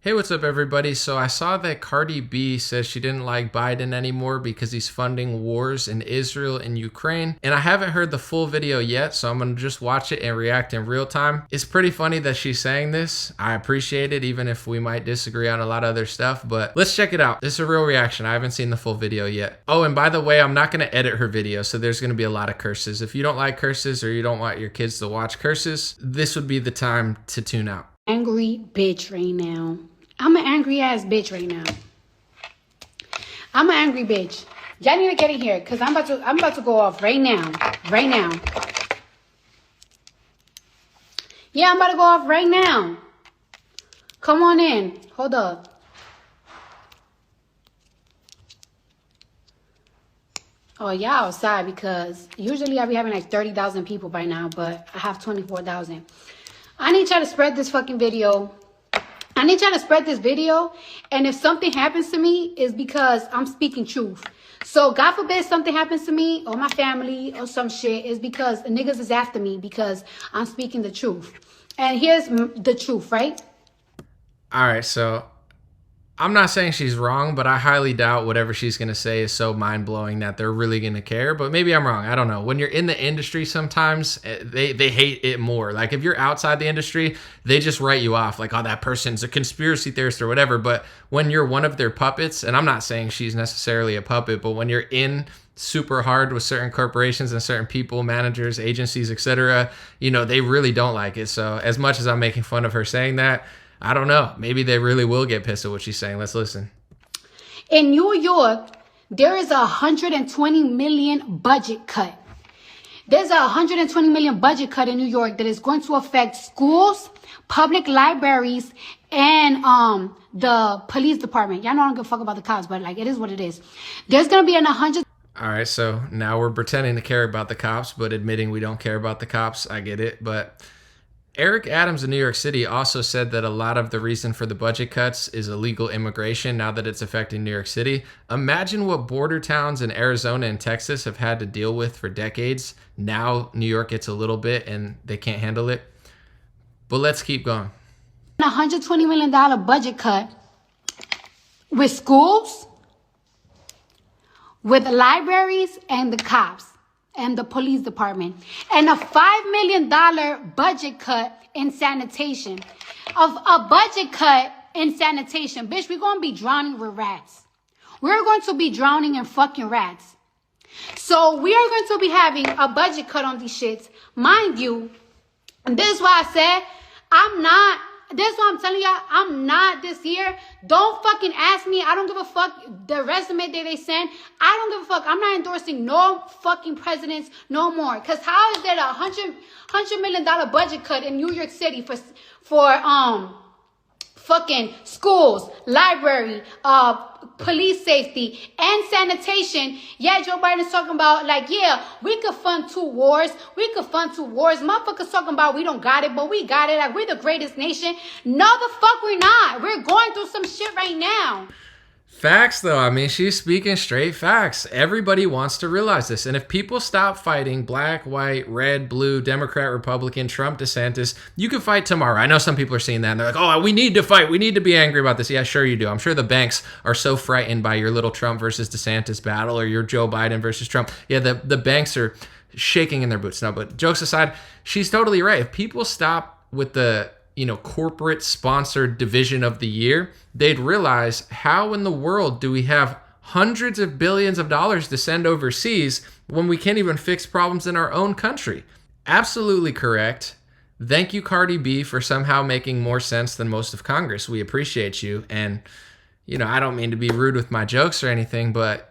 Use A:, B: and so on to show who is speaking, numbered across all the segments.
A: Hey, what's up, everybody? So I saw that Cardi B says she didn't like Biden anymore because he's funding wars in Israel and Ukraine. And I haven't heard the full video yet, so I'm going to just watch it and react in real time. It's pretty funny that she's saying this. I appreciate it, even if we might disagree on a lot of other stuff. But let's check it out. This is a real reaction. I haven't seen the full video yet. Oh, and by the way, I'm not going to edit her video, so there's going to be a lot of curses. If you don't like curses or you don't want your kids to watch curses, this would be the time to tune out.
B: Angry bitch right now. I'm an angry ass bitch right now. I'm an angry bitch. Y'all need to get in here because I'm about to go off right now. Right now. Yeah, I'm about to go off right now. Come on in. Hold up. Oh, y'all outside because usually I be having like 30,000 people by now, but I have 24,000. I need y'all to spread this fucking video. I need y'all to spread this video, and if something happens to me, it's because I'm speaking truth. So, God forbid something happens to me or my family or some shit, is because niggas is after me because I'm speaking the truth. And here's the truth, right?
A: All right, so I'm not saying she's wrong, but I highly doubt whatever she's going to say is so mind-blowing that they're really going to care. But maybe I'm wrong. I don't know. When you're in the industry, sometimes they hate it more. Like if you're outside the industry, they just write you off like, oh, that person's a conspiracy theorist or whatever. But when you're one of their puppets, and I'm not saying she's necessarily a puppet, but when you're in super hard with certain corporations and certain people, managers, agencies, etc., you know, they really don't like it. So as much as I'm making fun of her saying that, I don't know. Maybe they really will get pissed at what she's saying. Let's listen.
B: In New York, there is a 120 million budget cut. There's a 120 million budget cut in New York that is going to affect schools, public libraries, and the police department. Y'all know I don't give a fuck about the cops, but like it is what it is. There's gonna be an 100.
A: All right, so now we're pretending to care about the cops, but admitting we don't care about the cops. I get it, but Eric Adams in New York City also said that a lot of the reason for the budget cuts is illegal immigration now that it's affecting New York City. Imagine what border towns in Arizona and Texas have had to deal with for decades. Now New York gets a little bit and they can't handle it. But let's keep going.
B: $120 million budget cut with schools, with libraries, and the cops. And the police department, and a $5 million budget cut in sanitation. Of a budget cut in sanitation, bitch, we're gonna be drowning with rats. We're going to be drowning in fucking rats. So we are going to be having a budget cut on these shits, mind you. And this is why I said I'm not. This is what I'm telling y'all. I'm not this year. Don't fucking ask me. I don't give a fuck the resume that they send. I don't give a fuck. I'm not endorsing no fucking presidents no more. Cause how is there a $100 million budget cut in New York City for fucking schools, library, police safety, and sanitation? Yeah, Joe Biden's talking about like, yeah, we could fund two wars. We could fund two wars. Motherfuckers talking about we don't got it, but we got it. Like we're the greatest nation. No, the fuck we're not. We're going through some shit right now.
A: Facts, though. I mean, she's speaking straight facts. Everybody wants to realize this. And if people stop fighting black, white, red, blue, Democrat, Republican, Trump, DeSantis, you can fight tomorrow. I know some people are seeing that and they're like, oh, we need to fight. We need to be angry about this. Yeah, sure you do. I'm sure the banks are so frightened by your little Trump versus DeSantis battle or your Joe Biden versus Trump. Yeah, the banks are shaking in their boots. No, but jokes aside, she's totally right. If people stop with the corporate sponsored division of the year, they'd realize how in the world do we have hundreds of billions of dollars to send overseas when we can't even fix problems in our own country? Absolutely correct. Thank you, Cardi B, for somehow making more sense than most of Congress. We appreciate you. And, I don't mean to be rude with my jokes or anything, but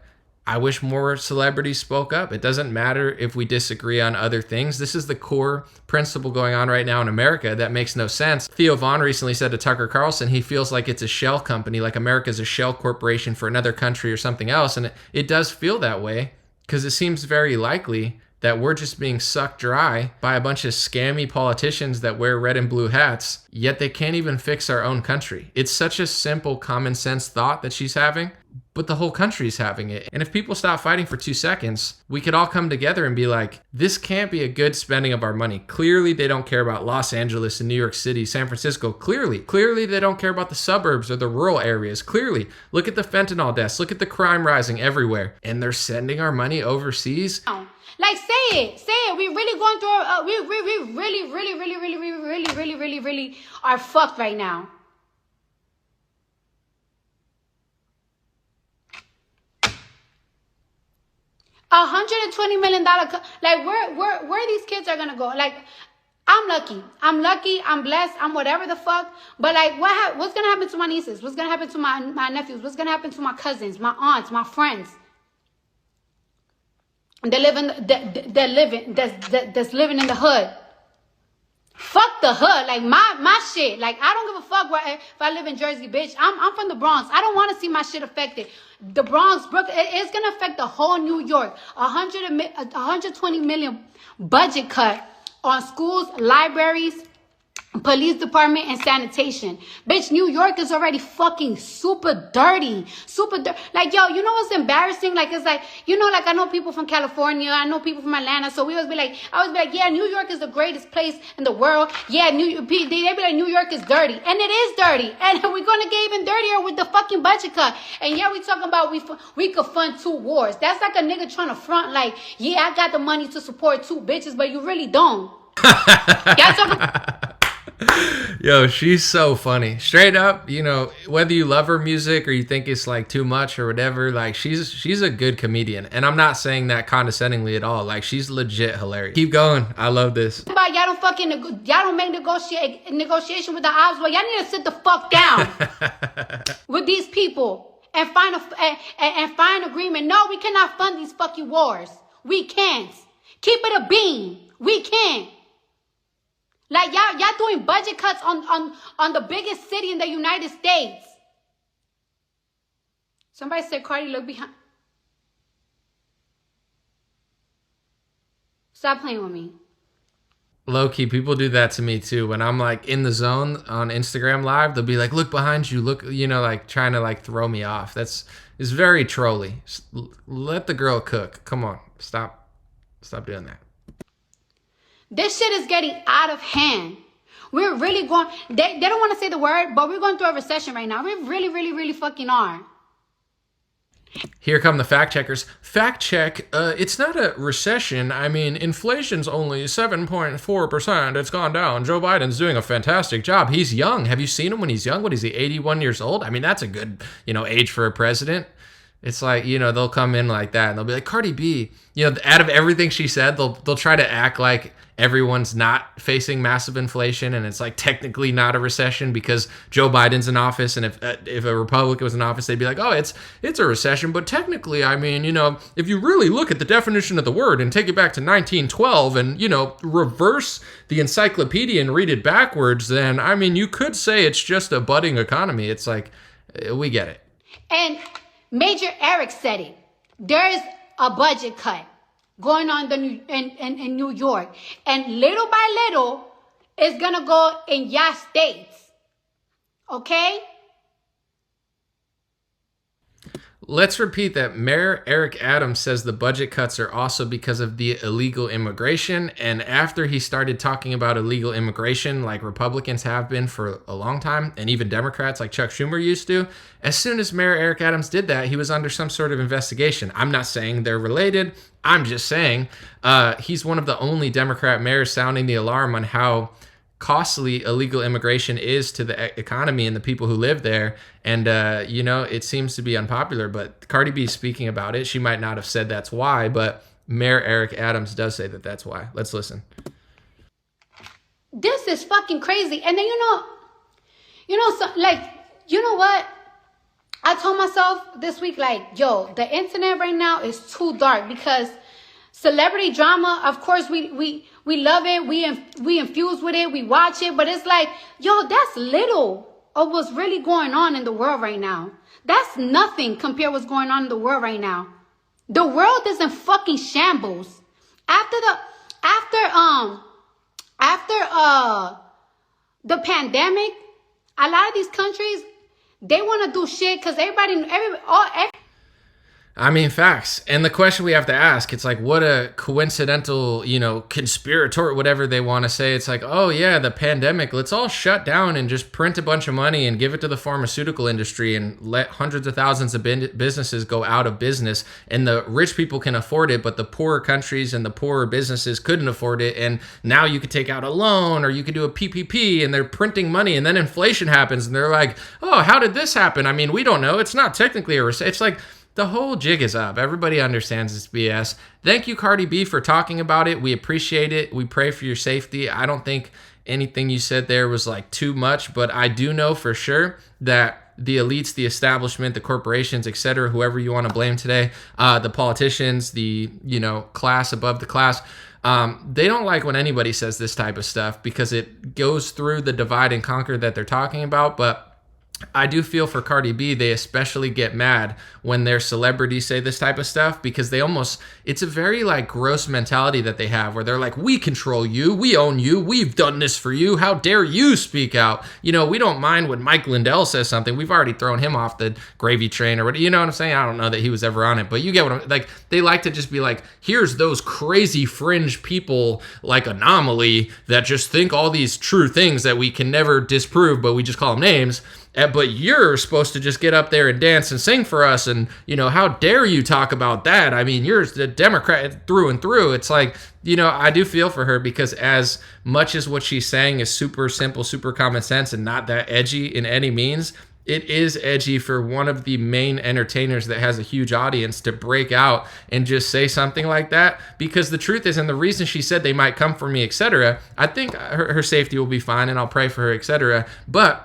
A: I wish more celebrities spoke up. It doesn't matter if we disagree on other things. This is the core principle going on right now in America that makes no sense. Theo Vaughn recently said to Tucker Carlson he feels like it's a shell company, like America's a shell corporation for another country or something else. And it does feel that way because it seems very likely that we're just being sucked dry by a bunch of scammy politicians that wear red and blue hats, yet they can't even fix our own country. It's such a simple common sense thought that she's having, but the whole country's having it. And if people stop fighting for 2 seconds, we could all come together and be like, this can't be a good spending of our money. Clearly, they don't care about Los Angeles and New York City, San Francisco. Clearly, they don't care about the suburbs or the rural areas. Clearly, look at the fentanyl deaths. Look at the crime rising everywhere. And they're sending our money overseas.
B: Like, say it. We really going through, we really are fucked right now. $120 million, like where these kids are gonna go? Like, I'm lucky, I'm blessed, I'm whatever the fuck. But like, what's gonna happen to my nieces? What's gonna happen to my nephews? What's gonna happen to my cousins, my aunts, my friends? That's living in the hood. Fuck the hood, like my shit. Like, I don't give a fuck if I live in Jersey, bitch. I'm from the Bronx. I don't want to see my shit affected. The Bronx, Brooklyn, it's gonna affect the whole New York. 120 million budget cut on schools, libraries, police department, and sanitation. Bitch, New York is already fucking super dirty. Like, yo, you know what's embarrassing? Like, it's like, you know, like, I know people from California, I know people from Atlanta, so I always be like, yeah, New York is the greatest place in the world. Yeah, they be like, New York is dirty. And it is dirty. And we're gonna get even dirtier with the fucking budget cut. And yeah, we talking about we could fund 2 wars. That's like a nigga trying to front like, yeah, I got the money to support 2 bitches, but you really don't. Y'all talking...
A: Yo, she's so funny. Straight up, you know, whether you love her music or you think it's like too much or whatever, like she's a good comedian. And I'm not saying that condescendingly at all. Like, she's legit hilarious. Keep going. I love this.
B: Y'all don't make negotiation with the odds, but y'all need to sit the fuck down with these people and find agreement. No, we cannot fund these fucking wars. We can't. Keep it a bean. We can't. Like, y'all doing budget cuts on the biggest city in the United States. Somebody said, Cardi, look behind. Stop playing with me.
A: Low-key, people do that to me too. When I'm like in the zone on Instagram Live, they'll be like, look behind you, look, you know, like trying to like throw me off. It's very trolly. Let the girl cook. Come on, stop doing that.
B: This shit is getting out of hand. We're really going... They don't want to say the word, but we're going through a recession right now. We really fucking are.
A: Here come the fact checkers. Fact check, it's not a recession. I mean, inflation's only 7.4%. It's gone down. Joe Biden's doing a fantastic job. He's young. Have you seen him when he's young? What is he, 81 years old? I mean, that's a good, you know, age for a president. It's like, you know, they'll come in like that and they'll be like, Cardi B, you know, out of everything she said, they'll try to act like everyone's not facing massive inflation and it's like technically not a recession because Joe Biden's in office, and if a Republican was in office, they'd be like, oh, it's a recession, but technically, I mean, you know, if you really look at the definition of the word and take it back to 1912 and, you know, reverse the encyclopedia and read it backwards, then, I mean, you could say it's just a budding economy. It's like, we get it.
B: And Major Eric said it. There is a budget cut going on in New York. And little by little, it's going to go in your states. Okay?
A: Let's repeat that. Mayor Eric Adams says the budget cuts are also because of the illegal immigration. And after he started talking about illegal immigration, like Republicans have been for a long time, and even Democrats like Chuck Schumer used to, as soon as Mayor Eric Adams did that, he was under some sort of investigation. I'm not saying they're related. I'm just saying he's one of the only Democrat mayors sounding the alarm on how costly illegal immigration is to the economy and the people who live there. And, you know, it seems to be unpopular, but Cardi B speaking about it, she might not have said that's why, but Mayor Eric Adams does say that that's why. Let's listen.
B: This is fucking crazy. And then, so, like, you know what? I told myself this week, like, yo, the internet right now is too dark because celebrity drama, of course, we love it. We infuse with it. We watch it. But it's like, yo, that's little of what's really going on in the world right now. That's nothing compared to what's going on in the world right now. The world is in fucking shambles. After the pandemic, a lot of these countries, They want to do shit because everybody,
A: I mean, facts. And the question we have to ask, it's like, what a coincidental, conspirator, whatever they want to say. It's like, oh, yeah, the pandemic, let's all shut down and just print a bunch of money and give it to the pharmaceutical industry and let hundreds of thousands of businesses go out of business. And the rich people can afford it, but the poorer countries and the poorer businesses couldn't afford it. And now you could take out a loan or you could do a PPP and they're printing money. And then inflation happens and they're like, oh, how did this happen? I mean, we don't know. It's not technically a recession. It's like, the whole jig is up. Everybody understands it's BS. Thank you, Cardi B, for talking about it. We appreciate it. We pray for your safety. I don't think anything you said there was like too much, but I do know for sure that the elites, the establishment, the corporations, etc., whoever you want to blame today, the politicians, the class above the class, they don't like when anybody says this type of stuff because it goes through the divide and conquer that they're talking about. But I do feel for Cardi B, they especially get mad when their celebrities say this type of stuff because it's a very like gross mentality that they have where they're like, we control you, we own you, we've done this for you, how dare you speak out? We don't mind when Mike Lindell says something, we've already thrown him off the gravy train or what, you know what I'm saying? I don't know that he was ever on it, but you get what I'm like. They like to just be like, here's those crazy fringe people like An0maly that just think all these true things that we can never disprove, but we just call them names. But you're supposed to just get up there and dance and sing for us. And, how dare you talk about that? I mean, you're a Democrat through and through. It's like, I do feel for her because as much as what she's saying is super simple, super common sense and not that edgy in any means, it is edgy for one of the main entertainers that has a huge audience to break out and just say something like that. Because the truth is, and the reason she said they might come for me, etc., I think her safety will be fine and I'll pray for her, etc. But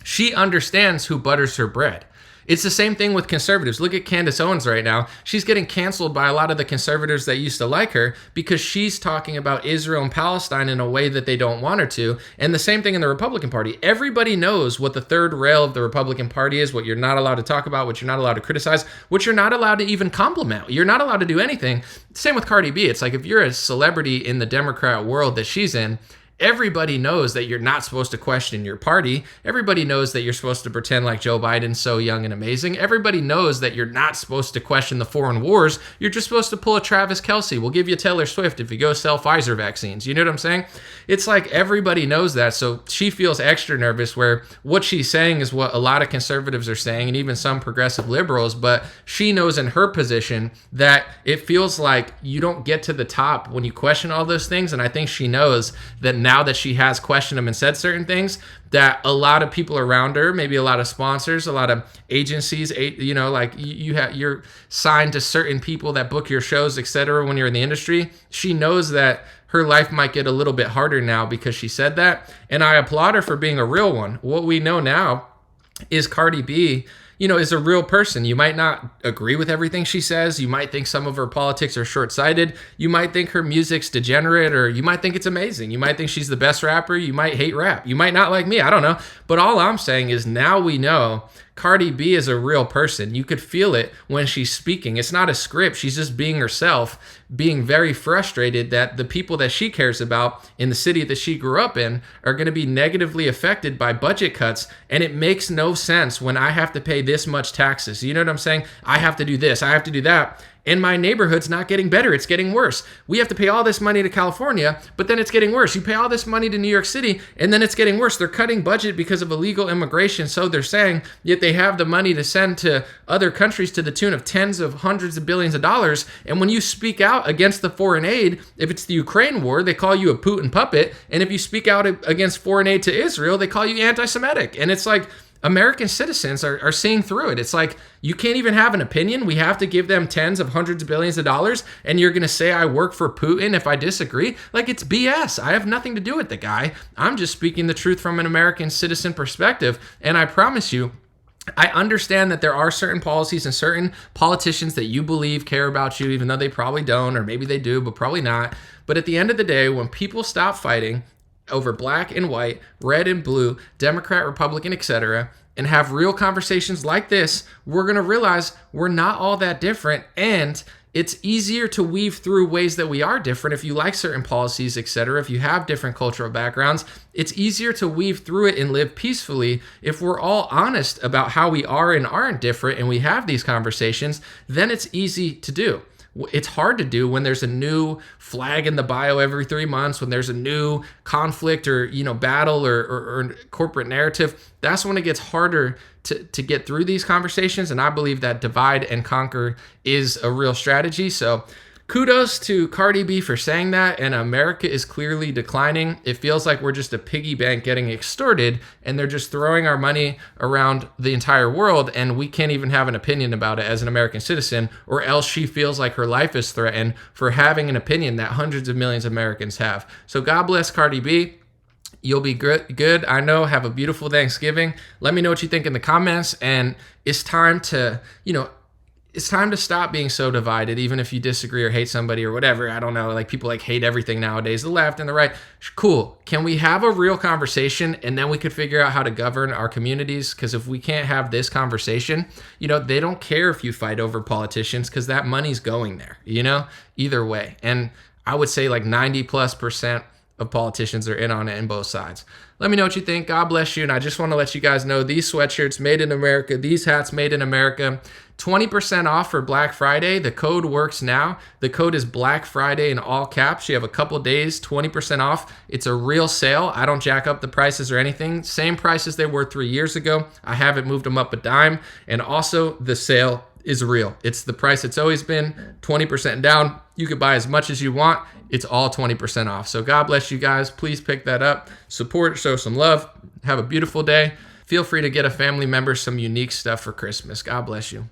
A: she understands who butters her bread. It's the same thing with conservatives. Look at Candace Owens right now. She's getting canceled by a lot of the conservatives that used to like her because she's talking about Israel and Palestine in a way that they don't want her to. And the same thing in the Republican Party. Everybody knows what the third rail of the Republican Party is, what you're not allowed to talk about, what you're not allowed to criticize, what you're not allowed to even compliment. You're not allowed to do anything. Same with Cardi B. It's like if you're a celebrity in the Democrat world that she's in, everybody knows that you're not supposed to question your party. Everybody knows that you're supposed to pretend like Joe Biden's so young and amazing. Everybody knows that you're not supposed to question the foreign wars. You're just supposed to pull a Travis Kelce. We'll give you Taylor Swift if you go sell Pfizer vaccines. You know what I'm saying? It's like everybody knows that. So she feels extra nervous where what she's saying is what a lot of conservatives are saying and even some progressive liberals. But she knows in her position that it feels like you don't get to the top when you question all those things. And I think she knows that now that she has questioned them and said certain things, that a lot of people around her, maybe a lot of sponsors, a lot of agencies, you're signed to certain people that book your shows, etc. when you're in the industry. She knows that her life might get a little bit harder now because she said that. And I applaud her for being a real one. What we know now is Cardi B, is a real person. You might not agree with everything she says. You might think some of her politics are short-sighted. You might think her music's degenerate, or you might think it's amazing. You might think she's the best rapper. You might hate rap. You might not like me. I don't know. But all I'm saying is now we know Cardi B is a real person. You could feel it when she's speaking. It's not a script. She's just being herself, being very frustrated that the people that she cares about in the city that she grew up in are going to be negatively affected by budget cuts. And it makes no sense when I have to pay this much taxes. You know what I'm saying? I have to do this. I have to do that. And my neighborhood's not getting better. It's getting worse. We have to pay all this money to California, but then it's getting worse. You pay all this money to New York City, and then it's getting worse. They're cutting budget because of illegal immigration, so they're saying, yet they have the money to send to other countries to the tune of tens of hundreds of billions of dollars. And when you speak out against the foreign aid, if it's the Ukraine war, they call you a Putin puppet. And if you speak out against foreign aid to Israel, they call you anti-Semitic. And it's like, American citizens are seeing through it. It's like, you can't even have an opinion. We have to give them tens of hundreds of billions of dollars, and you're going to say I work for Putin if I disagree? Like, it's BS. I have nothing to do with the guy. I'm just speaking the truth from an American citizen perspective, and I promise you, I understand that there are certain policies and certain politicians that you believe care about you, even though they probably don't, or maybe they do, but probably not. But at the end of the day, when people stop fighting over black and white, red and blue, Democrat, Republican, etc., and have real conversations like this, we're going to realize we're not all that different. And it's easier to weave through ways that we are different. If you like certain policies, etc., if you have different cultural backgrounds, it's easier to weave through it and live peacefully if we're all honest about how we are and aren't different, and we have these conversations. Then it's easy to do. It's hard to do when there's a new flag in the bio every 3 months, when there's a new conflict or battle or corporate narrative. That's when it gets harder to get through these conversations. And I believe that divide and conquer is a real strategy. So kudos to Cardi B for saying that, and America is clearly declining. It feels like we're just a piggy bank getting extorted, and they're just throwing our money around the entire world, and we can't even have an opinion about it as an American citizen, or else she feels like her life is threatened for having an opinion that hundreds of millions of Americans have. So God bless Cardi B. You'll be good. I know. Have a beautiful Thanksgiving. Let me know what you think in the comments, and it's time to, it's time to stop being so divided, even if you disagree or hate somebody or whatever. I don't know. Like, people hate everything nowadays, the left and the right. Cool. Can we have a real conversation, and then we could figure out how to govern our communities? Because if we can't have this conversation, they don't care if you fight over politicians, because that money's going there, either way. And I would say 90+% of politicians are in on it in both sides. Let me know what you think. God bless you. And I just want to let you guys know, these sweatshirts made in America, these hats made in America, 20% off for Black Friday. The code works now. The code is Black Friday in all caps. You have a couple days, 20% off. It's a real sale. I don't jack up the prices or anything. Same prices they were 3 years ago. I haven't moved them up a dime. And also, the sale is real. It's the price it's always been, 20% down. You could buy as much as you want. It's all 20% off. So God bless you guys. Please pick that up. Support, show some love. Have a beautiful day. Feel free to get a family member some unique stuff for Christmas. God bless you.